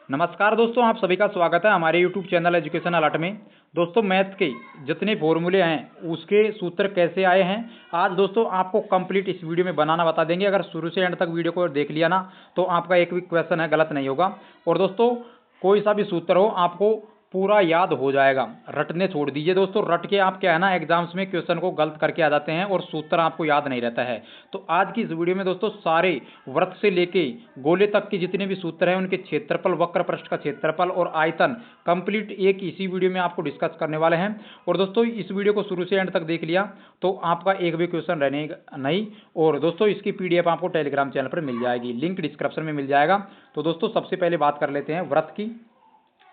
नमस्कार दोस्तों, आप सभी का स्वागत है हमारे यूट्यूब चैनल एजुकेशन अलर्ट में। दोस्तों, मैथ के जितने फॉर्मूले हैं उसके सूत्र कैसे आए हैं आज दोस्तों आपको कंप्लीट इस वीडियो में बनाना बता देंगे। अगर शुरू से एंड तक वीडियो को देख लिया ना तो आपका एक भी क्वेश्चन है गलत नहीं होगा। और दोस्तों, कोई सा भी सूत्र हो आपको पूरा याद हो जाएगा, रटने छोड़ दीजिए दोस्तों। रट के आप क्या है ना एग्जाम्स में क्वेश्चन को गलत करके आ जाते हैं और सूत्र आपको याद नहीं रहता है। तो आज की इस वीडियो में दोस्तों सारे वृत्त से लेके गोले तक के जितने भी सूत्र हैं उनके क्षेत्रफल, वक्र पृष्ठ का क्षेत्रफल और आयतन कंप्लीट एक इसी वीडियो में आपको डिस्कस करने वाले हैं। और दोस्तों, इस वीडियो को शुरू से एंड तक देख लिया तो आपका एक भी क्वेश्चन रहने नहीं। और दोस्तों, इसकी पीडीएफ आपको टेलीग्राम चैनल पर मिल जाएगी, लिंक डिस्क्रिप्शन में मिल जाएगा। तो दोस्तों, सबसे पहले बात कर लेते हैं वृत्त की।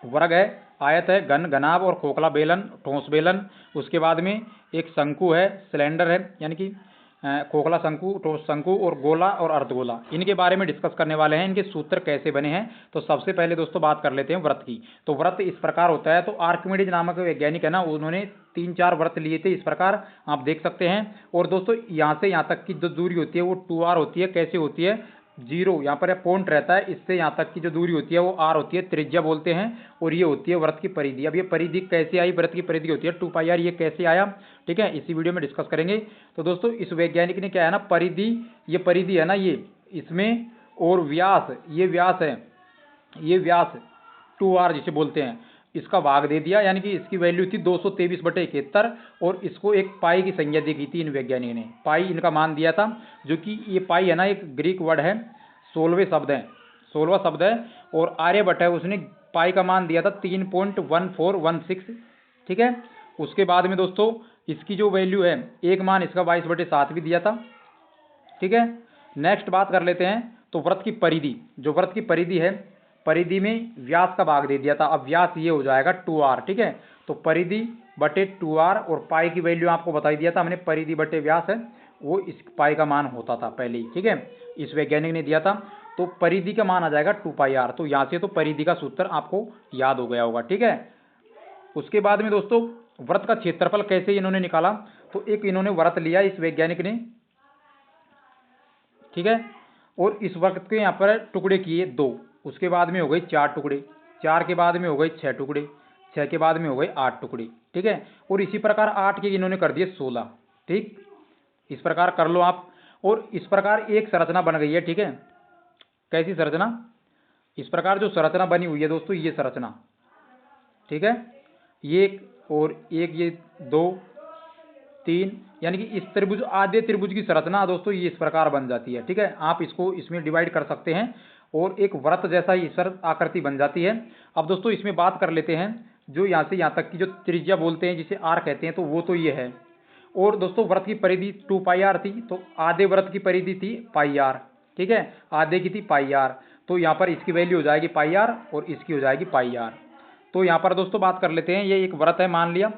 वर्ग है, आयत है, घन, घनाभ और खोखला बेलन, ठोस बेलन। उसके बाद में एक शंकु है, सिलेंडर है, यानी कि खोखला शंकु, ठोस शंकु और गोला और अर्धगोला। इनके बारे में डिस्कस करने वाले हैं, इनके सूत्र कैसे बने हैं। तो सबसे पहले दोस्तों बात कर लेते हैं वृत्त की। तो वृत्त इस प्रकार होता है। तो आर्किमिडीज नामक वैज्ञानिक है ना, उन्होंने 3-4 वृत्त लिए थे इस प्रकार, आप देख सकते हैं। और दोस्तों, यहाँ से यहाँ तक की जो दूरी होती है वो 2r होती है। कैसे होती है? जीरो यहाँ पर पॉइंट रहता है, इससे यहाँ तक की जो दूरी होती है वो r होती है, त्रिज्या बोलते हैं। और ये होती है वृत्त की परिधि। अब ये परिधि कैसे आई? वृत्त की परिधि होती है 2πr। ये कैसे आया, ठीक है, इसी वीडियो में डिस्कस करेंगे। तो दोस्तों, इस वैज्ञानिक ने क्या है ना, परिधि, ये परिधि है ना, ये इसमें, और व्यास, ये व्यास है, ये व्यास 2r जिसे बोलते हैं, इसका भाग दे दिया। यानी कि इसकी वैल्यू थी 223/71 और इसको एक पाई की संज्ञा दी गई थी इन वैज्ञानिक ने। पाई इनका मान दिया था, जो कि ये पाई है ना एक ग्रीक वर्ड है, 16वें शब्द है, 16वां शब्द है। और आर्यभट्ट है, उसने पाई का मान दिया था 3.1416, ठीक है। उसके बाद में दोस्तों इसकी जो वैल्यू है, एक मान इसका 22/7 भी दिया था, ठीक है। नेक्स्ट बात कर लेते हैं। तो वृत्त की परिधि, जो वृत्त की परिधि है, परिधि में व्यास का भाग दे दिया था। अब व्यास ये हो जाएगा 2r, ठीक है। तो परिधि बटे 2r, और पाई की वैल्यू आपको बता दिया था हमने, परिधि बटे व्यास है, वो इस पाई का मान होता था पहले ही, ठीक है, इस वैज्ञानिक ने दिया था। तो परिधि का मान आ जाएगा 2πr। तो यहाँ से तो परिधि का सूत्र आपको याद हो गया होगा, ठीक है। उसके बाद में दोस्तों, वृत्त का क्षेत्रफल कैसे इन्होंने निकाला। तो एक इन्होंने वृत्त लिया इस वैज्ञानिक ने, ठीक है, और इस वृत्त के यहाँ पर टुकड़े किए 2। उसके बाद में हो गई 4 टुकड़े, 4 के बाद में हो गए 6 टुकड़े, 6 के बाद में हो गए 8 टुकड़े, ठीक है। और इसी प्रकार 8 के इन्होंने कर दिए 16, ठीक, इस प्रकार कर लो आप। और इस प्रकार एक संरचना बन गई है, ठीक है। कैसी संरचना? इस प्रकार जो संरचना बनी हुई है दोस्तों, ये संरचना, ठीक है, ये एक और एक, ये 2 3, यानी कि इस त्रिभुज, आधे त्रिभुज की संरचना दोस्तों ये इस प्रकार बन जाती है, ठीक है। आप इसको इसमें डिवाइड कर सकते हैं और एक वृत्त जैसा ही ईश्वर आकृति बन जाती है। अब दोस्तों इसमें बात कर लेते हैं, जो यहाँ से यहाँ तक की जो त्रिज्या बोलते हैं, जिसे r कहते हैं, तो वो तो ये है। और दोस्तों, वृत्त की परिधि 2πr थी, तो आधे वृत्त की परिधि थी πr, ठीक है, आधे की थी πr। तो यहाँ पर इसकी वैल्यू हो जाएगी πr और इसकी हो जाएगी πr। तो यहाँ पर दोस्तों बात कर लेते हैं, ये एक वृत्त है मान लिया,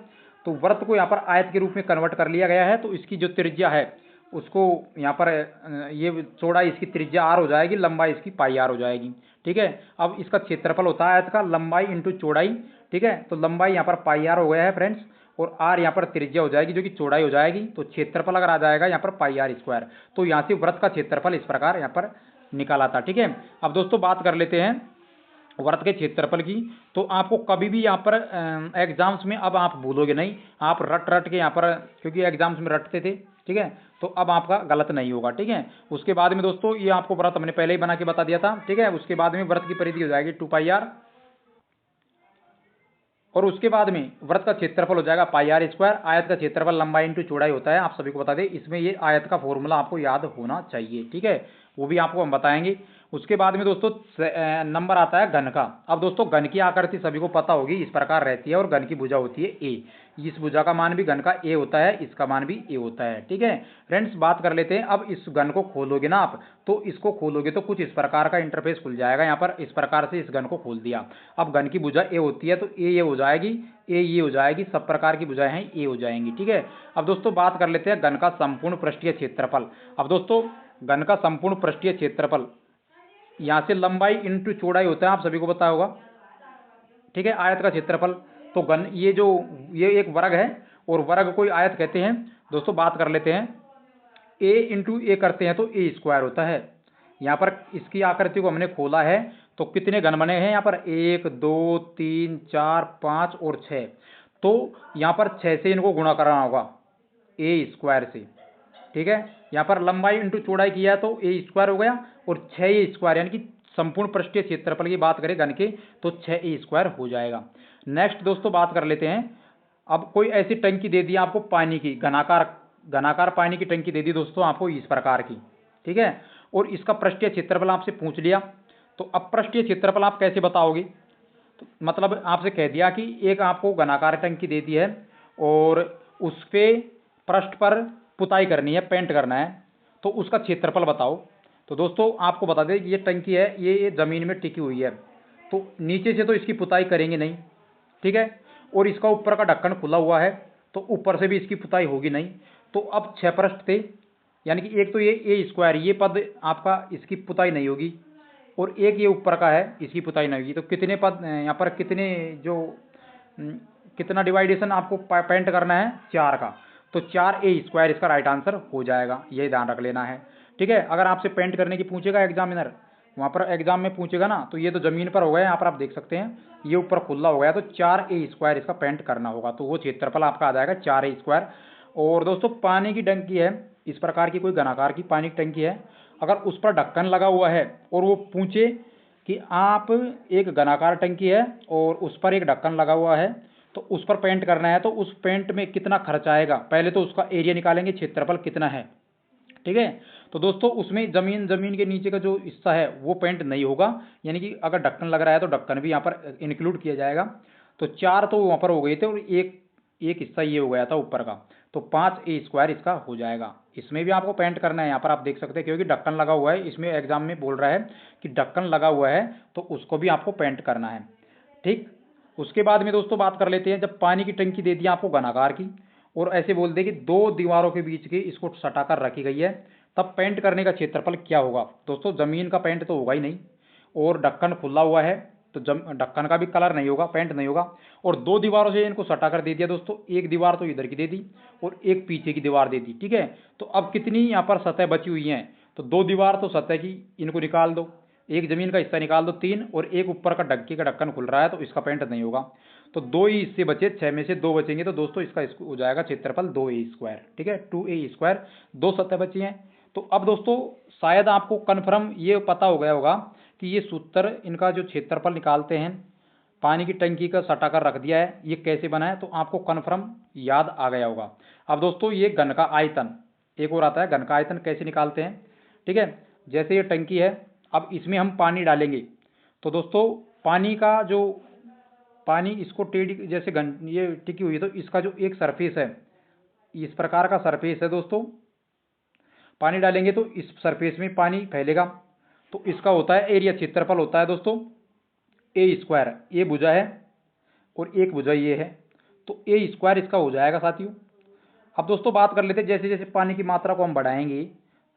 तो वृत्त को यहाँ पर आयत के रूप में कन्वर्ट कर लिया गया है। तो इसकी जो त्रिज्या है उसको यहाँ पर, ये चौड़ाई इसकी त्रिज्या r हो जाएगी, लंबाई इसकी πr हो जाएगी, ठीक है। अब इसका क्षेत्रफल होता है आयत का लंबाई इंटू चौड़ाई, ठीक है। तो लंबाई यहाँ पर πr हो गया है फ्रेंड्स, और r यहाँ पर त्रिज्या हो जाएगी जो कि चौड़ाई हो जाएगी। तो क्षेत्रफल अगर आ जाएगा यहाँ पर πr²। तो यहाँ से वृत्त का क्षेत्रफल इस प्रकार यहाँ पर निकाला था, ठीक है। अब दोस्तों बात कर लेते हैं वृत्त के क्षेत्रफल की। तो आपको कभी भी यहाँ पर एग्जाम्स में, अब आप भूलोगे नहीं, आप रट रट के यहाँ पर, क्योंकि एग्जाम्स में रटते थे, ठीक है, तो अब आपका गलत नहीं होगा, ठीक है। उसके बाद में दोस्तों, ये आपको वृत्त हमने पहले ही बना के बता दिया था, ठीक है। उसके बाद में वृत्त की परिधि हो जाएगी 2πr, और उसके बाद में वृत्त का क्षेत्रफल हो जाएगा πr²। आयत का क्षेत्रफल लंबाई इंटू चौड़ाई होता है, आप सभी को बता दें। इसमें ये आयत का फॉर्मूला आपको याद होना चाहिए, ठीक है, वो भी आपको हम बताएंगे। उसके बाद में दोस्तों नंबर आता है घन का। अब दोस्तों, घन की आकृति सभी को पता होगी, इस प्रकार रहती है, और घन की भुजा होती है a। इस भुजा का मान भी घन का a होता है, इसका मान भी a होता है, ठीक है। फ्रेंड्स, बात कर लेते हैं। अब इस घन को खोलोगे ना आप, तो इसको खोलोगे तो कुछ इस प्रकार का इंटरफेस खुल जाएगा। यहाँ पर इस प्रकार से इस घन को खोल दिया। अब घन की भुजा a होती है, तो a ये हो जाएगी, a ये हो जाएगी, सब प्रकार की भुजाएं हैं a हो जाएंगी, ठीक है। अब दोस्तों बात कर लेते हैं घन का संपूर्ण पृष्ठीय क्षेत्रफल। अब दोस्तों, घन का संपूर्ण पृष्ठीय क्षेत्रफल यहाँ से लंबाई इंटू चौड़ाई होता है, आप सभी को पता होगा, ठीक है। आयत का क्षेत्रफल, तो घन, ये एक वर्ग है, और वर्ग को आयत कहते हैं। दोस्तों बात कर लेते हैं, a इंटू ए करते हैं तो a² होता है, यहाँ पर इसकी आकृति को हमने खोला है तो कितने घन बने हैं यहाँ पर 1 2 3 4 5 और 6। तो यहाँ पर 6 से इनको गुणा करना होगा ए स्क्वायर से, ठीक है। यहाँ पर लंबाई इंटू चौड़ाई किया तो ए स्क्वायर हो गया और 6 ए स्क्वायर यानी कि संपूर्ण पृष्ठीय क्षेत्रफल की बात करें घन के तो 6 ए स्क्वायर हो जाएगा। नेक्स्ट दोस्तों बात कर लेते हैं, अब कोई ऐसी टंकी दे दी आपको पानी की, घनाकार पानी की टंकी दे दी दोस्तों आपको इस प्रकार की, ठीक है। और इसका पृष्ठीय क्षेत्रफल आपसे पूछ लिया, तो अब पृष्ठीय क्षेत्रफल आप कैसे बताओगे? तो मतलब आपसे कह दिया कि एक आपको घनाकार टंकी दे दी है और उस पे पृष्ठ पर पुताई करनी है, पेंट करना है, तो उसका क्षेत्रफल बताओ। तो दोस्तों आपको बता दें ये टंकी है, ये ज़मीन में टिकी हुई है, तो नीचे से तो इसकी पुताई करेंगे नहीं, ठीक है। और इसका ऊपर का ढक्कन खुला हुआ है तो ऊपर से भी इसकी पुताई होगी नहीं। तो अब 6 पृष्ठ थे, यानी कि एक तो ये ए स्क्वायर ये पद आपका इसकी पुताई नहीं होगी और एक ये ऊपर का है इसकी पुताई नहीं होगी। तो कितने पद यहाँ पर कितने जो कितना डिवाइडेशन आपको पेंट करना है 4 का, तो 4 ए स्क्वायर इसका राइट आंसर हो जाएगा, ये ध्यान रख लेना है, ठीक है। अगर आपसे पेंट करने की पूछेगा एग्जामिनर, वहाँ पर एग्जाम में पूछेगा ना, तो ये तो ज़मीन पर हो गया, यहाँ पर आप देख सकते हैं ये ऊपर खुला हो गया, तो 4 ए स्क्वायर इसका पेंट करना होगा, तो वो क्षेत्रफल आपका आ जाएगा 4 ए स्क्वायर। और दोस्तों पानी की टंकी है, इस प्रकार की कोई घनाकार की पानी की टंकी है, अगर उस पर ढक्कन लगा हुआ है और वो पूछे कि आप एक घनाकार टंकी है और उस पर एक ढक्कन लगा हुआ है तो उस पर पेंट करना है, तो उस पेंट में कितना खर्च आएगा, पहले तो उसका एरिया निकालेंगे, क्षेत्रफल कितना है, ठीक है। तो दोस्तों उसमें जमीन के नीचे का जो हिस्सा है वो पेंट नहीं होगा, यानी कि अगर ढक्कन लग रहा है तो ढक्कन भी यहाँ पर इंक्लूड किया जाएगा। तो 4 तो वहाँ पर हो गए थे और एक हिस्सा ये हो गया था ऊपर का, तो 5 ए स्क्वायर इसका हो जाएगा। इसमें भी आपको पेंट करना है, यहाँ पर आप देख सकते हैं क्योंकि ढक्कन लगा हुआ है, इसमें एग्जाम में बोल रहा है कि ढक्कन लगा हुआ है तो उसको भी आपको पेंट करना है, ठीक। उसके बाद में दोस्तों बात कर लेते हैं, जब पानी की टंकी दे दी आपको घनाकार की और ऐसे बोल दे कि 2 दीवारों के बीच की इसको सटाकर रखी गई है, तब पेंट करने का क्षेत्रफल क्या होगा? दोस्तों ज़मीन का पेंट तो होगा ही नहीं और ढक्कन खुला हुआ है तो ढक्कन का भी कलर नहीं होगा, पेंट नहीं होगा। और 2 दीवारों से इनको सटाकर दे दिया दोस्तों, एक दीवार तो इधर की दे दी और एक पीछे की दीवार दे दी, ठीक है। तो अब कितनी यहाँ पर सतह बची हुई हैं? तो 2 दीवार तो सतह की, इनको निकाल दो, एक जमीन का हिस्सा निकाल दो 3 और एक ऊपर का ढक्की का ढक्कन खुल रहा है तो इसका पेंट नहीं होगा। तो 2 ही हिस्से बचे, 6 में से 2 बचेंगे, तो दोस्तों इसका हो जाएगा क्षेत्रफल 2 ए स्क्वायर, ठीक है, 2 ए स्क्वायर, 2 सतह बची हैं। तो अब दोस्तों शायद आपको कन्फर्म ये पता हो गया होगा कि ये सूत्र इनका जो क्षेत्रफल निकालते हैं, पानी की टंकी का सटाकर रख दिया है, ये कैसे बना है, तो आपको कन्फर्म याद आ गया होगा। अब दोस्तों ये घन का आयतन एक और आता है, घन का आयतन कैसे निकालते हैं, ठीक है। जैसे ये टंकी है, अब इसमें हम पानी डालेंगे, तो दोस्तों पानी का जो पानी इसको टेढ़ी जैसे घन ये टिकी हुई है, तो इसका जो एक सरफेस है इस प्रकार का सरफेस है दोस्तों, पानी डालेंगे तो इस सरफेस में पानी फैलेगा, तो इसका होता है एरिया, क्षेत्रफल होता है दोस्तों ए स्क्वायर, ये भुजा है और एक भुजा ये है, तो ए स्क्वायर इसका हो जाएगा साथियों। अब दोस्तों बात कर लेते हैं, जैसे जैसे पानी की मात्रा को हम बढ़ाएंगे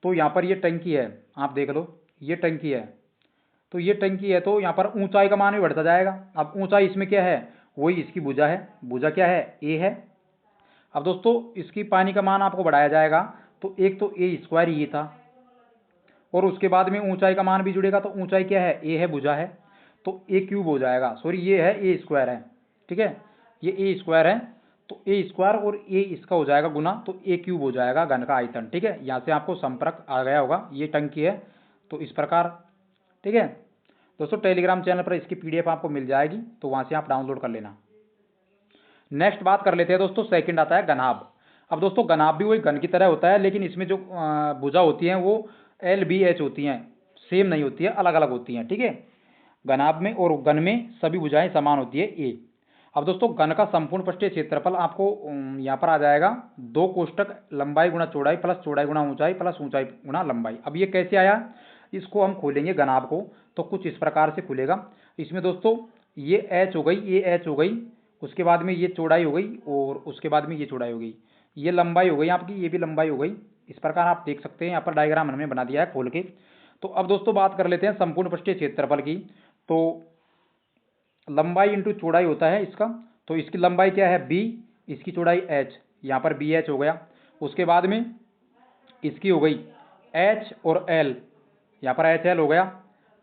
तो यहाँ पर ये टंकी है, आप देख लो ये टंकी है, तो ये टंकी है तो यहाँ पर ऊंचाई का मान भी बढ़ता जाएगा। अब ऊंचाई इसमें क्या है, वही इसकी भुजा है, भुजा क्या है ए है। अब दोस्तों इसकी पानी का मान आपको बढ़ाया जाएगा, तो एक तो ए स्क्वायर ये था और उसके बाद में ऊंचाई का मान भी जुड़ेगा, तो ऊंचाई क्या है ए है, भुजा है, तो ए क्यूब हो जाएगा, सॉरी ये है ए स्क्वायर है, ठीक है, ये ए स्क्वायर है, तो ए स्क्वायर और ए इसका हो जाएगा गुना, तो ए क्यूब हो जाएगा घन का आयतन, ठीक है। यहाँ से आपको संपर्क आ गया होगा, ये टंकी है तो इस प्रकार, ठीक है। दोस्तों टेलीग्राम चैनल पर इसकी पीडीएफ आपको मिल जाएगी, तो वहाँ से आप डाउनलोड कर लेना। नेक्स्ट बात कर लेते हैं दोस्तों, सेकंड आता है घनाभ। अब दोस्तों घनाभ भी वही घन की तरह होता है, लेकिन इसमें जो भुजा होती हैं वो LBH होती हैं, सेम नहीं होती है, अलग अलग होती हैं, ठीक है। घनाभ में और घन में सभी भुजाएं समान होती है ए। अब दोस्तों घन का संपूर्ण पृष्ठीय क्षेत्रफल आपको यहाँ पर आ जाएगा 2 कोष्टक लंबाई गुणा चौड़ाई प्लस चौड़ाई गुणा ऊंचाई प्लस ऊंचाई गुणा लंबाई। अब ये कैसे आया, इसको हम खोलेंगे घनाभ को, तो कुछ इस प्रकार से खुलेगा। इसमें दोस्तों ये H हो गई, ये H हो गई, उसके बाद में ये चौड़ाई हो गई और उसके बाद में ये चौड़ाई हो गई, ये लंबाई हो गई आपकी, ये भी लंबाई हो गई। इस प्रकार आप देख सकते हैं, यहाँ पर डायग्राम हमने बना दिया है खोल के। तो अब दोस्तों बात कर लेते हैं संपूर्ण पृष्ठीय क्षेत्रफल की। तो लंबाई इंटू चौड़ाई होता है इसका, तो इसकी लंबाई क्या है b, इसकी चौड़ाई h, यहाँ पर BH हो गया। उसके बाद में इसकी हो गई h और l, यहाँ पर एच एल हो गया,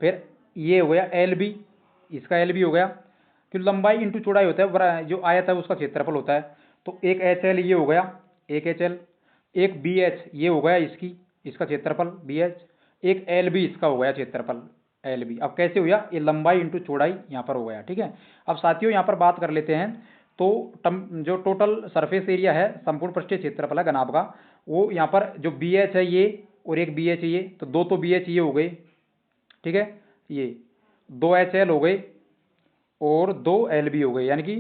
फिर ये हो गया एल बी, इसका एल बी हो गया, फिर लंबाई इंटू चौड़ाई होता है, जो आयत है उसका क्षेत्रफल होता है। तो एक एच एल ये हो गया, एक एच एल, एक बी एच ये हो गया इसका क्षेत्रफल बी एच, एक एल बी इसका हो गया क्षेत्रफल एल बी। अब कैसे हो गया, ये लंबाई इंटू चौड़ाई यहाँ पर हो गया। ठीक है, अब साथियों यहाँ पर बात कर लेते हैं। तो जो टोटल सरफेस एरिया है, संपूर्ण पृष्ठीय क्षेत्रफल है घनाभ का, वो यहाँ पर जो बी एच है ये और एक बी एच ये, तो दो तो बी एच ये हो गए। ठीक है, ये दो एच एल हो गए और दो एल बी हो गए, यानी कि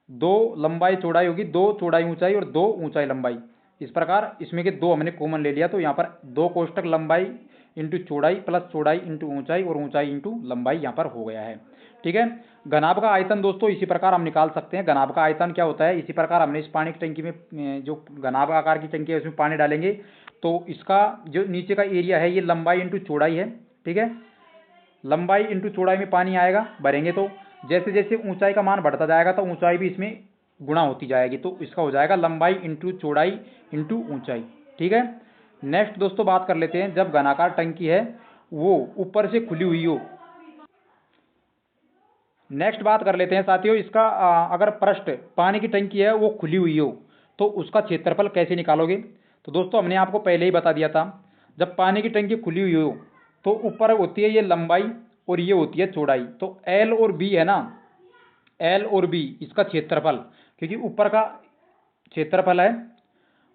दो लंबाई चौड़ाई होगी, दो चौड़ाई ऊंचाई और दो ऊंचाई लंबाई। इस प्रकार इसमें के दो हमने कॉमन ले लिया, तो यहाँ पर दो कोष्टक लंबाई इंटू चौड़ाई प्लस चौड़ाई इंटू ऊंचाई और ऊंचाई इंटू लंबाई यहाँ पर हो गया है। ठीक है, घनाभ का आयतन दोस्तों इसी प्रकार हम निकाल सकते हैं। घनाभ का आयतन क्या होता है, इसी प्रकार हमने इस पानी की टंकी में, जो घनाभ आकार की टंकी है उसमें पानी डालेंगे, तो इसका जो नीचे का एरिया है ये लंबाई इंटू चौड़ाई है। ठीक है, लंबाई इंटू चौड़ाई में पानी आएगा, भरेंगे तो जैसे जैसे ऊंचाई का मान बढ़ता जाएगा तो ऊंचाई भी इसमें गुणा होती जाएगी, तो इसका हो जाएगा लंबाई इंटू चौड़ाई इंटू ऊंचाई। ठीक है, नेक्स्ट दोस्तों बात कर लेते हैं, जब घनाकार टंकी है वो ऊपर से खुली हुई हो। नेक्स्ट बात कर लेते हैं साथियों, इसका अगर पृष्ठ पानी की टंकी है वो खुली हुई हो तो उसका क्षेत्रफल कैसे निकालोगे। तो दोस्तों हमने आपको पहले ही बता दिया था, जब पानी की टंकी खुली हुई हो तो ऊपर होती है ये लंबाई और ये होती है चौड़ाई। तो एल और बी है ना, एल और बी इसका क्षेत्रफल, क्योंकि ऊपर का क्षेत्रफल है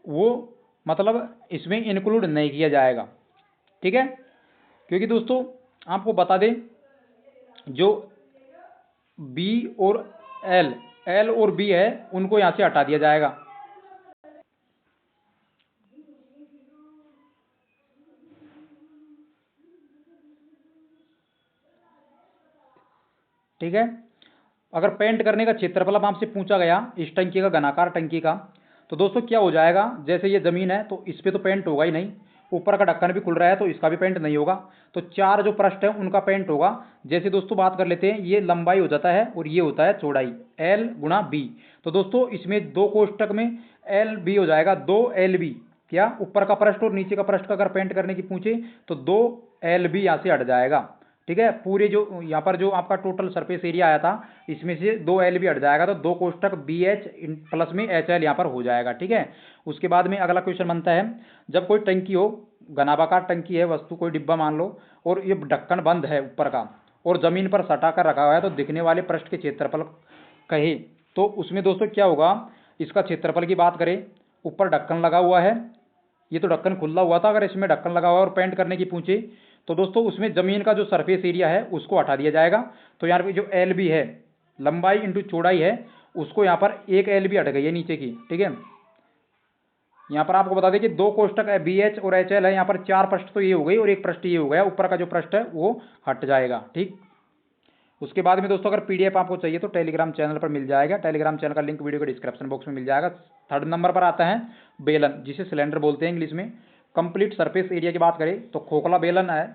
वो मतलब इसमें इंक्लूड नहीं किया जाएगा। ठीक है, क्योंकि दोस्तों आपको बता दें, जो बी और एल, एल और बी है उनको यहां से हटा दिया जाएगा। ठीक है, अगर पेंट करने का क्षेत्रफल अब आपसे पूछा गया इस टंकी का, घनाकार टंकी का, तो दोस्तों क्या हो जाएगा, जैसे ये जमीन है तो इस पे तो पेंट होगा ही नहीं, ऊपर का ढक्कन भी खुल रहा है तो इसका भी पेंट नहीं होगा, तो चार जो पृष्ठ है उनका पेंट होगा। जैसे दोस्तों बात कर लेते हैं, ये लंबाई हो जाता है और ये होता है चौड़ाई, एल गुणा बी। तो दोस्तों इसमें दो कोष्टक में एल बी हो जाएगा, दो एल बी, क्या ऊपर का पृष्ठ और नीचे का पृष्ठ का अगर पेंट करने की पूछे तो दो एल बी यहाँ से हट जाएगा। ठीक है, पूरे जो यहाँ पर जो आपका टोटल सरफेस एरिया आया था इसमें से दो एल बी हट जाएगा, तो दो कोष्टक बी एच प्लस में एच एल यहाँ पर हो जाएगा। ठीक है, उसके बाद में अगला क्वेश्चन बनता है, जब कोई टंकी हो, घनाभाकार टंकी है वस्तु, कोई डिब्बा मान लो, और ये ढक्कन बंद है ऊपर का और जमीन पर सटा कर रखा हुआ है, तो दिखने वाले पृष्ठ के क्षेत्रफल कहे तो उसमें दोस्तों क्या होगा, इसका क्षेत्रफल की बात करें, ऊपर ढक्कन लगा हुआ है, ये तो ढक्कन खुला हुआ था, अगर इसमें ढक्कन लगा हुआ है और पेंट करने की पूछे तो दोस्तों उसमें जमीन का जो सरफेस एरिया है उसको हटा दिया जाएगा। तो यहाँ पे जो एल बी है, लंबाई इंटू चौड़ाई है, उसको यहाँ पर एक एल बी हट गई है नीचे की। ठीक है, यहाँ पर आपको बता दें कि दो कोष्टक बी एच और एच एल है, यहाँ पर चार पृष्ठ तो ये हो गई और एक पृष्ठ ये हो गया, ऊपर का जो पृष्ठ है वो हट जाएगा। ठीक, उसके बाद में दोस्तों अगर पीडीएफ आपको चाहिए तो टेलीग्राम चैनल पर मिल जाएगा, टेलीग्राम चैनल का लिंक वीडियो के डिस्क्रिप्शन बॉक्स में मिल जाएगा। थर्ड नंबर पर आता है बेलन, जिसे सिलेंडर बोलते हैं इंग्लिश में। कंप्लीट सरफेस एरिया की बात करें तो खोखला बेलन है।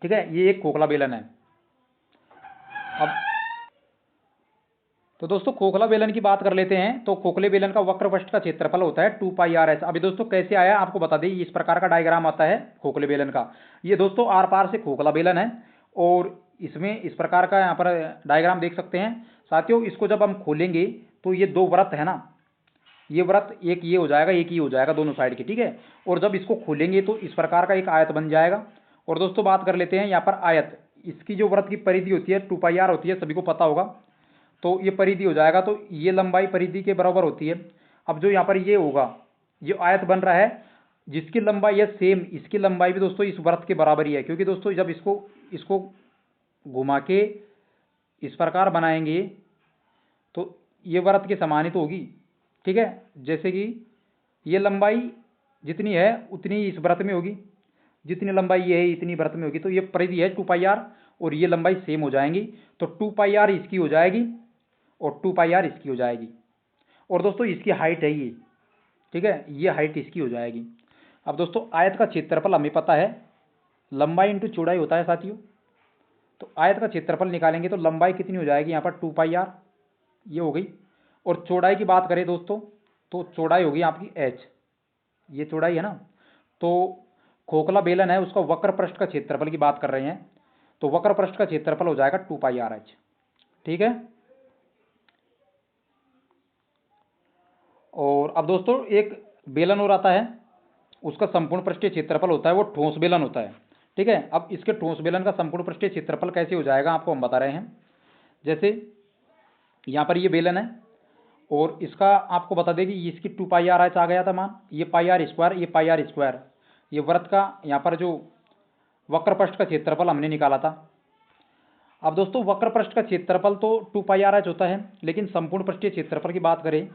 ठीक है, ये एक खोखला बेलन है। अब तो दोस्तों खोखला बेलन की बात कर लेते हैं, तो खोखले बेलन का वक्र पृष्ठ का क्षेत्रफल होता है 2 पाई आर एस। अभी दोस्तों कैसे आया आपको बता दें, इस प्रकार का डायग्राम आता है खोखले बेलन का। ये दोस्तों आर पार से खोखला बेलन है और इसमें इस प्रकार का यहाँ पर डायग्राम देख सकते हैं साथियों। इसको जब हम खोलेंगे तो ये दो व्रत है ना, ये व्रत एक ये हो जाएगा, एक ये हो जाएगा दोनों साइड की। ठीक है, और जब इसको खोलेंगे तो इस प्रकार का एक आयत बन जाएगा। और दोस्तों बात कर लेते हैं यहाँ पर आयत, इसकी जो व्रत की परिधि होती है 2 पाई आर होती है, सभी को पता होगा। तो ये परिधि हो जाएगा, तो ये लंबाई परिधि के बराबर होती है। अब जो यहाँ पर ये होगा, ये आयत बन रहा है जिसकी लंबाई है सेम, इसकी लंबाई भी दोस्तों इस व्रत के बराबर ही है, क्योंकि दोस्तों जब इसको घुमा के इस प्रकार बनाएंगे तो ये व्रत के समान ही तो होगी। ठीक है, जैसे कि ये लंबाई जितनी है उतनी इस व्रत में होगी, जितनी लंबाई ये है इतनी व्रत में होगी, तो ये परिधि है 2 पाई आर और ये लंबाई सेम हो जाएंगी, तो 2 पाई आर इसकी हो जाएगी और 2 पाई आर इसकी हो जाएगी। और दोस्तों इसकी हाइट है ये, ठीक है, ये हाइट इसकी हो जाएगी। अब दोस्तों आयत का क्षेत्रफल हमें पता है, लंबाई इंटू चौड़ाई होता है साथियों। तो आयत का क्षेत्रफल निकालेंगे तो लंबाई कितनी हो जाएगी यहाँ पर 2 पाई आर, ये हो गई। और चौड़ाई की बात करें दोस्तों तो चौड़ाई होगी आपकी एच, ये चौड़ाई है ना। तो खोखला बेलन है उसका वक्र पृष्ठ का क्षेत्रफल की बात कर रहे हैं, तो वक्र पृष्ठ का क्षेत्रफल हो जाएगा 2πr(h). ठीक है। और अब दोस्तों एक बेलन और आता है, उसका संपूर्ण पृष्ठीय क्षेत्रफल होता है वो ठोस बेलन होता है। ठीक है। अब इसके ठोस बेलन का संपूर्ण पृष्ठीय क्षेत्रफल कैसे हो जाएगा आपको हम बता रहे हैं। जैसे यहाँ पर ये बेलन है और इसका आपको बता दें कि इसकी 2πr(h) आ गया था मान, ये πr², ये πr², ये वृत्त का यहाँ पर जो वक्र पृष्ठ का क्षेत्रफल हमने निकाला था। अब दोस्तों वक्र पृष्ठ का क्षेत्रफल तो 2πr(h) होता है, लेकिन संपूर्ण पृष्ठीय क्षेत्रफल की बात करें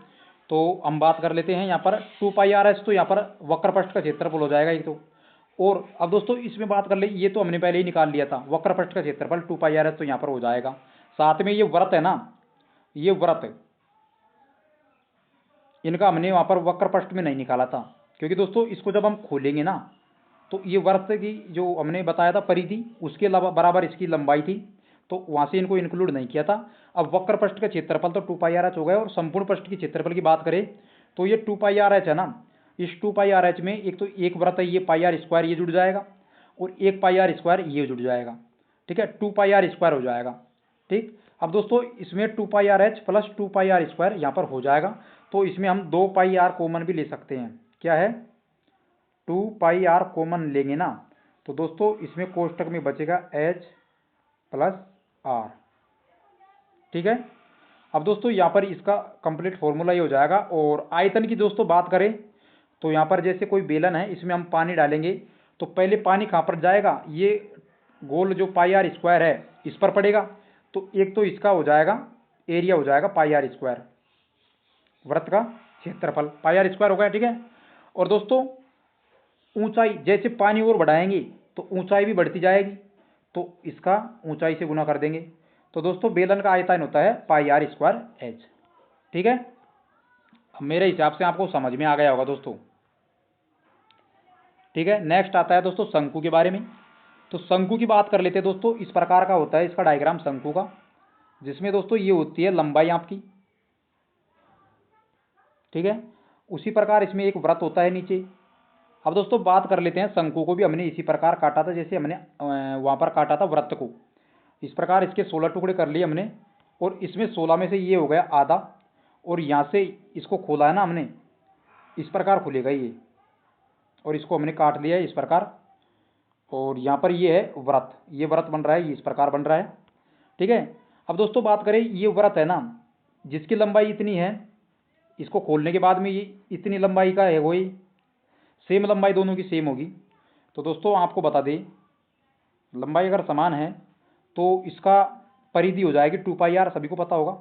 तो हम बात कर लेते हैं यहाँ पर 2πr(h), तो यहाँ पर वक्र पृष्ठ का क्षेत्रफल हो जाएगा एक तो। और अब दोस्तों इसमें बात कर ले, ये तो हमने पहले ही निकाल लिया था, वक्र पृष्ठ का क्षेत्रफल 2πr(h) तो यहाँ पर हो जाएगा। साथ में ये वृत्त है ना, ये वृत्त इनका हमने वहाँ पर वक्र पृष्ठ में नहीं निकाला था, क्योंकि दोस्तों इसको जब हम खोलेंगे ना तो ये वृत्त की जो हमने बताया था परिधि उसके बराबर इसकी लंबाई थी, तो वहाँ से इनको इंक्लूड नहीं किया था। अब वक्र पृष्ठ का क्षेत्रफल तो 2πr(h) हो गया, और संपूर्ण पृष्ठ की क्षेत्रफल की बात करें तो ये 2πr(h) है ना, इस 2πr(h) में एक तो एक वृत्त है ये πr² ये जुड़ जाएगा, और एक πr² ये जुड़ जाएगा। ठीक है, 2πr² हो जाएगा। ठीक। अब दोस्तों इसमें 2πr(h) प्लस 2πr² यहाँ पर हो जाएगा, तो इसमें हम 2πr कॉमन भी ले सकते हैं। क्या है, 2πr कॉमन लेंगे ना तो दोस्तों इसमें कोष्टक में बचेगा h प्लस r। ठीक है। अब दोस्तों यहाँ पर इसका कंप्लीट फॉर्मूला ये हो जाएगा। और आयतन की दोस्तों बात करें तो यहाँ पर जैसे कोई बेलन है, इसमें हम पानी डालेंगे तो पहले पानी कहाँ पर जाएगा, ये गोल जो πr² है इस पर पड़ेगा, तो एक तो इसका हो जाएगा एरिया हो जाएगा πr², वृत्त का क्षेत्रफल πr² हो गया। ठीक है। और दोस्तों ऊंचाई, जैसे पानी और बढ़ाएंगे तो ऊंचाई भी बढ़ती जाएगी, तो इसका ऊंचाई से गुना कर देंगे, तो दोस्तों बेलन का आयतन होता है πr²h। ठीक है। अब मेरे हिसाब से आपको समझ में आ गया होगा दोस्तों। ठीक है। नेक्स्ट आता है दोस्तों शंकु के बारे में। तो शंकु की बात कर लेते हैं दोस्तों। इस प्रकार का होता है इसका डायग्राम शंकु का, जिसमें दोस्तों ये होती है लंबाई आपकी। ठीक है। उसी प्रकार इसमें एक वृत्त होता है नीचे। अब दोस्तों बात कर लेते हैं शंकु को भी हमने इसी प्रकार काटा था, जैसे हमने वहाँ पर काटा था वृत्त को। इस प्रकार इसके 16 टुकड़े कर लिए हमने, और इसमें 16 में से ये हो गया आधा, और यहाँ से इसको खोला है ना हमने, इस प्रकार खुलेगा ये, और इसको हमने काट लिया है इस प्रकार। और यहाँ पर ये है वृत्त, ये वृत्त बन रहा है, ये इस प्रकार बन रहा है। ठीक है। अब दोस्तों बात करें, ये वृत्त है ना जिसकी लंबाई इतनी है, इसको खोलने के बाद में ये इतनी लंबाई का है, वही सेम लंबाई दोनों की सेम होगी। तो दोस्तों आपको बता दें, लंबाई अगर समान है तो इसका परिधि हो जाएगी 2πr, सभी को पता होगा,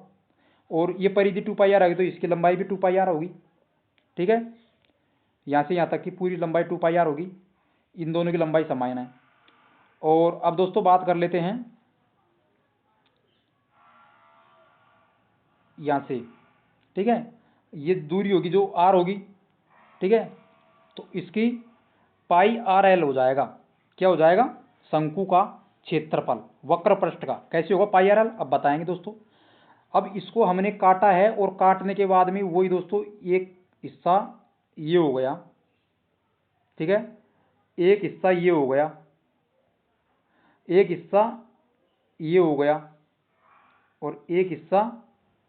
और ये परिधि 2πr आएगी तो इसकी लंबाई भी 2πr होगी। ठीक है। यहाँ से यहाँ तक की पूरी लंबाई 2πr होगी, इन दोनों की लंबाई समान है। और अब दोस्तों बात कर लेते हैं यहाँ से। ठीक है। ये दूरी होगी जो r होगी। ठीक है। तो इसकी πrl हो जाएगा। क्या हो जाएगा, शंकु का क्षेत्रफल वक्र पृष्ठ का कैसे होगा πrl, अब बताएंगे दोस्तों। अब इसको हमने काटा है, और काटने के बाद में वही दोस्तों एक हिस्सा ये हो गया। ठीक है। एक हिस्सा ये हो गया, एक हिस्सा ये हो गया, और एक हिस्सा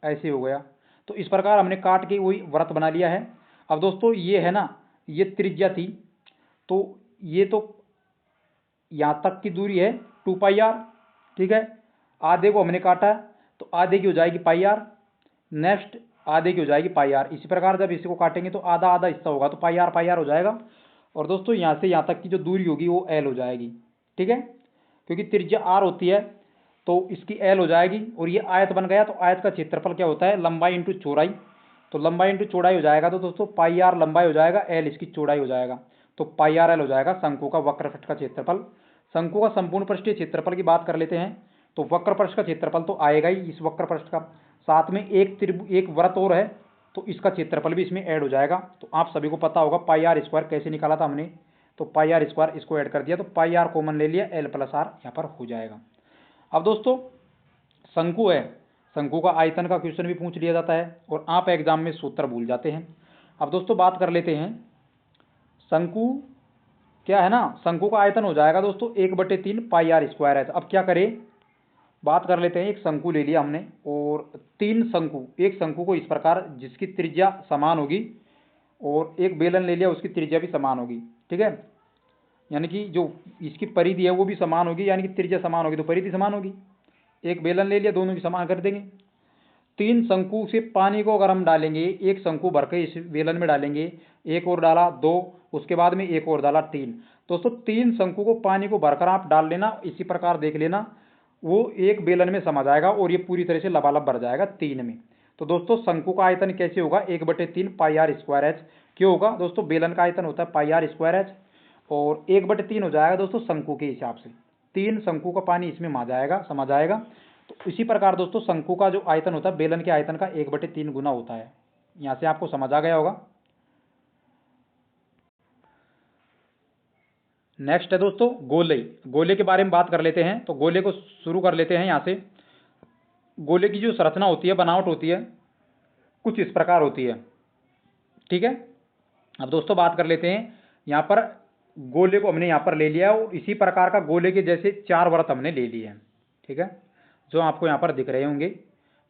ऐसे हो गया। तो इस प्रकार हमने काट के वही वृत्त बना लिया है। अब दोस्तों ये है ना, ये त्रिज्या थी, तो ये तो यहाँ तक की दूरी है 2πr। ठीक है। आधे को हमने काटा है तो आधे की हो जाएगी πr, नेक्स्ट आधे की हो जाएगी πr। इसी प्रकार जब इसी को काटेंगे तो आधा आधा हिस्सा होगा, तो πr हो जाएगा। और दोस्तों यहाँ से यहाँ तक की जो दूरी होगी वो l हो जाएगी। ठीक है। क्योंकि त्रिज्या r होती है तो इसकी l हो जाएगी। और ये आयत बन गया, तो आयत का क्षेत्रफल क्या होता है, लंबाई इंटू चौड़ाई, तो लंबाई इंटू चौड़ाई हो जाएगा, तो दोस्तों πr लंबाई हो जाएगा, l इसकी चौड़ाई हो जाएगा, तो πrl हो जाएगा शंकु का वक्र पृष्ठ का क्षेत्रफल। शंकु का संपूर्ण पृष्ठीय क्षेत्रफल की बात कर लेते हैं, तो वक्र पृष्ठ का क्षेत्रफल तो आएगा ही इस वक्र पृष्ठ का, साथ में एक वृत्त और है तो इसका क्षेत्रफल भी इसमें ऐड हो जाएगा। तो आप सभी को पता होगा πr² कैसे निकाला था हमने, तो πr² इसको ऐड कर दिया, तो πr कॉमन ले लिया, l प्लस r यहाँ पर हो जाएगा। अब दोस्तों शंकु है, शंकु का आयतन का क्वेश्चन भी पूछ लिया जाता है, और आप एग्जाम में सूत्र भूल जाते हैं। अब दोस्तों बात कर लेते हैं शंकु क्या है ना, शंकु का आयतन हो जाएगा दोस्तों 1/3 पाई आर स्क्वायर एच। अब क्या करें, बात कर लेते हैं। एक शंकु ले लिया हमने और तीन शंकु, एक शंकु को इस प्रकार जिसकी त्रिज्या समान होगी, और एक बेलन ले लिया उसकी त्रिज्या भी समान होगी, ठीक है। यानी कि जो इसकी परिधि है वो भी समान होगी, यानी कि त्रिज्या समान होगी तो परिधि समान होगी। एक बेलन ले लिया, दोनों की समान कर देंगे। तीन शंकु से पानी को अगर हम डालेंगे, एक शंकु भर के इस बेलन में डालेंगे, एक और डाला 2, उसके बाद में एक और डाला 3। दोस्तों तीन शंकु को पानी को भरकर आप डाल लेना, इसी प्रकार देख लेना, वो एक बेलन में समा जाएगा और ये पूरी तरह से लबालब भर जाएगा 3 में। तो दोस्तों शंकु का आयतन कैसे होगा, 1/3 पाई आर स्क्वायर एच। क्यों होगा दोस्तों, बेलन का आयतन होता है पाई आर स्क्वायर एच, और 1/3 हो जाएगा दोस्तों शंकु के हिसाब से। 3 शंकु का पानी इसमें समा जाएगा। तो इसी प्रकार दोस्तों शंकु का जो आयतन होता है बेलन के आयतन का 1/3 गुना होता है। यहाँ से आपको समझ आ गया होगा। नेक्स्ट है दोस्तों गोले। गोले के बारे में बात कर लेते हैं। तो गोले को शुरू कर लेते हैं यहाँ से। गोले की जो संरचना होती है, बनावट होती है, कुछ इस प्रकार होती है, ठीक है। अब दोस्तों बात कर लेते हैं, यहाँ पर गोले को हमने यहाँ पर ले लिया और इसी प्रकार का गोले के जैसे 4 वृत्त हमने ले लिए हैं, ठीक है, जो आपको यहाँ पर दिख रहे होंगे।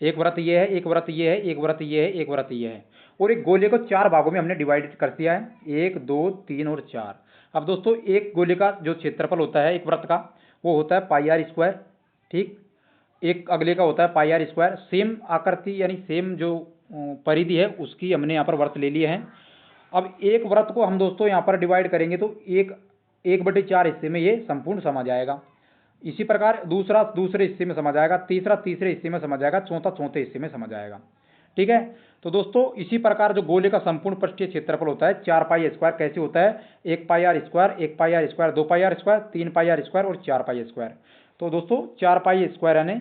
एक वृत्त ये है, एक वृत्त ये है, एक वृत्त ये है, एक वृत्त ये है, और एक गोले को 4 भागों में हमने डिवाइड कर दिया है, 1 2 3 और 4। अब दोस्तों एक गोले का जो क्षेत्रफल होता है एक वृत्त का, वो होता है पाई आर स्क्वायर, ठीक। एक अगले का होता है पाई आर स्क्वायर। सेम आकृति यानी सेम जो परिधि है उसकी हमने यहाँ पर वृत्त ले लिए हैं। अब एक वृत्त को हम दोस्तों यहाँ पर डिवाइड करेंगे तो 1/4 हिस्से में ये संपूर्ण समा जाएगा। इसी प्रकार दूसरा दूसरे हिस्से में समा जाएगा, तीसरा तीसरे हिस्से में समा जाएगा, चौथा चौथे हिस्से में समा जाएगा, ठीक है। तो दोस्तों इसी प्रकार जो गोले का संपूर्ण पृष्ठीय क्षेत्रफल होता है 4 पाई स्क्वायर कैसे होता है, 1 pi r square, 1 pi r square, 2 pi r square, 3 pi r square और 4 पाई स्क्वायर। तो दोस्तों 4 पाई स्क्वायर यानी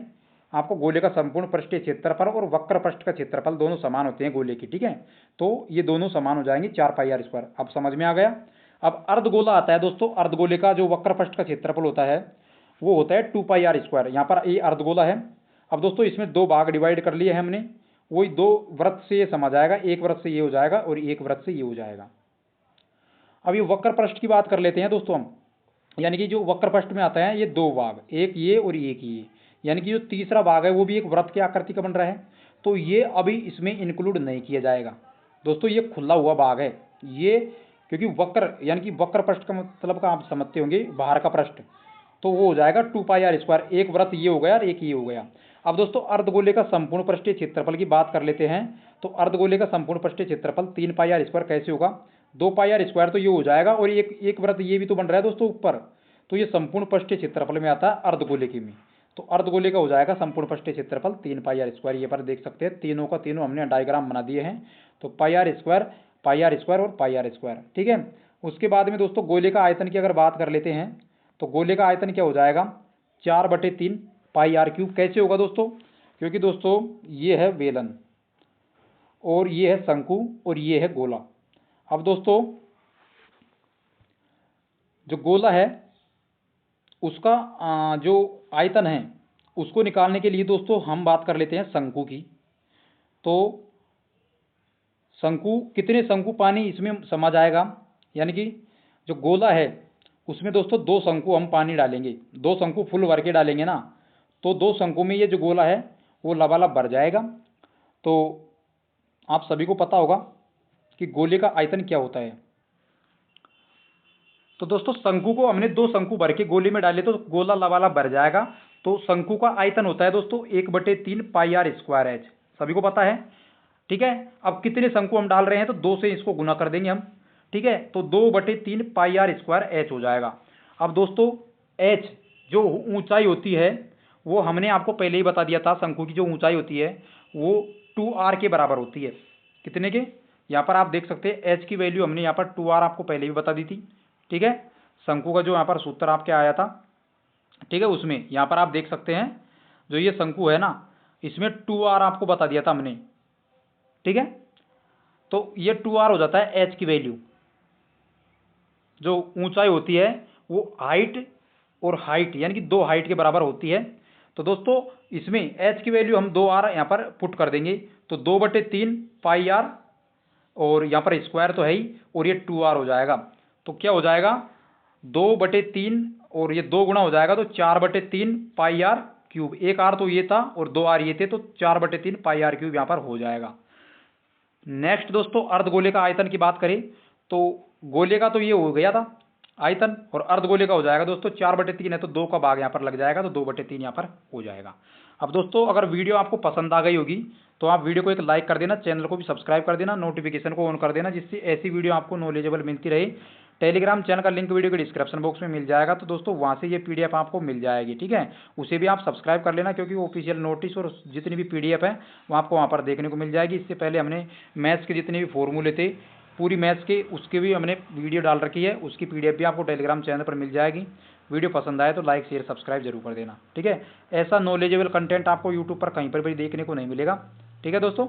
आपको गोले का संपूर्ण पृष्ठीय क्षेत्रफल और वक्र पृष्ठ का क्षेत्रफल दोनों समान होते हैं गोले की, ठीक है। तो ये दोनों समान हो जाएंगे 4 पाई आर स्क्वायर। अब समझ में आ गया। अब अर्धगोला आता है दोस्तों। अर्धगोले का जो वक्र पृष्ठ का क्षेत्रफल होता है वो होता है 2 पाई आर स्क्वायर। यहाँ पर ये अर्धगोला है। अब दोस्तों इसमें 2 भाग डिवाइड कर लिए हैं हमने, वही 2 वृत्त से ये समा जाएगा, एक वृत्त से ये हो जाएगा और एक वृत्त से ये हो जाएगा। अब ये वक्र पृष्ठ की बात कर लेते हैं दोस्तों हम, यानी कि जो वक्र पृष्ठ में आता है ये 2 भाग, एक ये और एक ये, यानी कि जो तीसरा भाग है वो भी एक वृत्त की आकृति का बन रहा है, तो ये अभी इसमें इंक्लूड नहीं किया जाएगा दोस्तों। ये खुला हुआ भाग है ये, क्योंकि वक्र यानी कि वक्र पृष्ठ का मतलब का आप समझते होंगे बाहर का पृष्ठ, तो वो हो जाएगा 2 पाई आर स्क्वायर। एक वृत्त ये हो गया और एक ये हो गया। अब दोस्तों अर्धगोले का संपूर्ण पृष्ठीय क्षेत्रफल की बात कर लेते हैं। तो अर्धगोले का संपूर्ण पृष्ठीय क्षेत्रफल 3 पाई आर स्क्वायर कैसे होगा, 2 पाई आर स्क्वायर तो ये हो जाएगा और एक वृत्त ये भी तो बन रहा है दोस्तों ऊपर, तो ये संपूर्ण पृष्ठीय क्षेत्रफल में आता है अर्धगोले के में। तो अर्धगोले का हो जाएगा संपूर्ण पृष्ठीय क्षेत्रफल 3 पाई आर स्क्वायर। ये पर देख सकते हैं तीनों का तीनों हमने डायग्राम बना दिए हैं। तो पाई आर स्क्वायर और पाई आर स्क्वायर, ठीक है। उसके बाद में दोस्तों गोले का आयतन की अगर बात कर लेते हैं तो गोले का आयतन क्या हो जाएगा, 4/3 पाई आर क्यूब। कैसे होगा दोस्तों, क्योंकि दोस्तों ये है बेलन और ये है शंकु और ये है गोला। अब दोस्तों जो गोला है उसका जो आयतन है उसको निकालने के लिए दोस्तों हम बात कर लेते हैं शंकु की। तो शंकु, कितने शंकु पानी इसमें समा जाएगा, यानी कि जो गोला है उसमें दोस्तों 2 शंकु हम पानी डालेंगे, 2 शंकु फुल भर के डालेंगे ना, तो 2 शंकु में ये जो गोला है वो लबालब भर जाएगा। तो आप सभी को पता होगा कि गोले का आयतन क्या होता है। तो दोस्तों शंकु को हमने 2 शंकु भर के गोले में डाले तो गोला लबालब भर जाएगा। तो शंकु का आयतन होता है दोस्तों 1/3 पाई आर स्क्वायर एच, सभी को पता है, ठीक है। अब कितने शंकु हम डाल रहे हैं तो 2 से इसको गुना कर देंगे हम, ठीक है। तो 2/3 पाई आर स्क्वायर एच हो जाएगा। अब दोस्तों एच जो ऊंचाई होती है वो हमने आपको पहले ही बता दिया था, शंकु की जो ऊंचाई होती है वो 2r के बराबर होती है। कितने के, यहाँ पर आप देख सकते हैं एच की वैल्यू हमने यहाँ पर 2r आपको पहले भी बता दी थी, ठीक है। शंकु का जो यहाँ पर सूत्र आपके आया था, ठीक है, उसमें यहाँ पर आप देख सकते हैं जो ये शंकु है ना इसमें 2r आपको बता दिया था हमने, ठीक है। तो ये 2r हो जाता है एच की वैल्यू। जो ऊंचाई होती है वो हाइट और हाइट यानी कि 2 हाइट के बराबर होती है। तो दोस्तों इसमें एच की वैल्यू हम 2r यहाँ पर पुट कर देंगे, तो 2/3 पाई आर और यहाँ पर स्क्वायर तो है ही और ये 2r हो जाएगा। तो क्या हो जाएगा, 2/3 और ये 2 गुना हो जाएगा तो 4/3 पाई आर क्यूब। एक आर तो ये था और 2 आर ये थे, तो 4/3 पाई आर क्यूब यहाँ पर हो जाएगा। नेक्स्ट दोस्तों अर्धगोले का आयतन की बात करें तो गोले का तो ये हो गया था आयतन, और अर्धगोले का हो जाएगा दोस्तों 4/3 है तो 2 का भाग यहाँ पर लग जाएगा, तो 2/3 यहाँ पर हो जाएगा। अब दोस्तों अगर वीडियो आपको पसंद आ गई होगी तो आप वीडियो को एक लाइक कर देना, चैनल को भी सब्सक्राइब कर देना, नोटिफिकेशन को ऑन कर देना, जिससे ऐसी वीडियो आपको नॉलेजेबल मिलती रहे। टेलीग्राम चैनल का लिंक वीडियो के डिस्क्रिप्शन बॉक्स में मिल जाएगा, तो दोस्तों वहाँ से ये पीडीएफ आपको मिल जाएगी, ठीक है। उसे भी आप सब्सक्राइब कर लेना, क्योंकि वो ऑफिशियल नोटिस और जितनी भी पीडीएफ है वो आपको वहाँ पर देखने को मिल जाएगी। इससे पहले हमने मैथ्स के जितने भी फॉर्मूले थे पूरी मैथ्स के, उसके भी हमने वीडियो डाल रखी है, उसकी पीडीएफ भी आपको टेलीग्राम चैनल पर मिल जाएगी। वीडियो पसंद आए तो लाइक शेयर सब्सक्राइब जरूर कर देना, ठीक है। ऐसा नॉलेजेबल कंटेंट आपको यूट्यूब पर कहीं पर भी देखने को नहीं मिलेगा, ठीक है दोस्तों।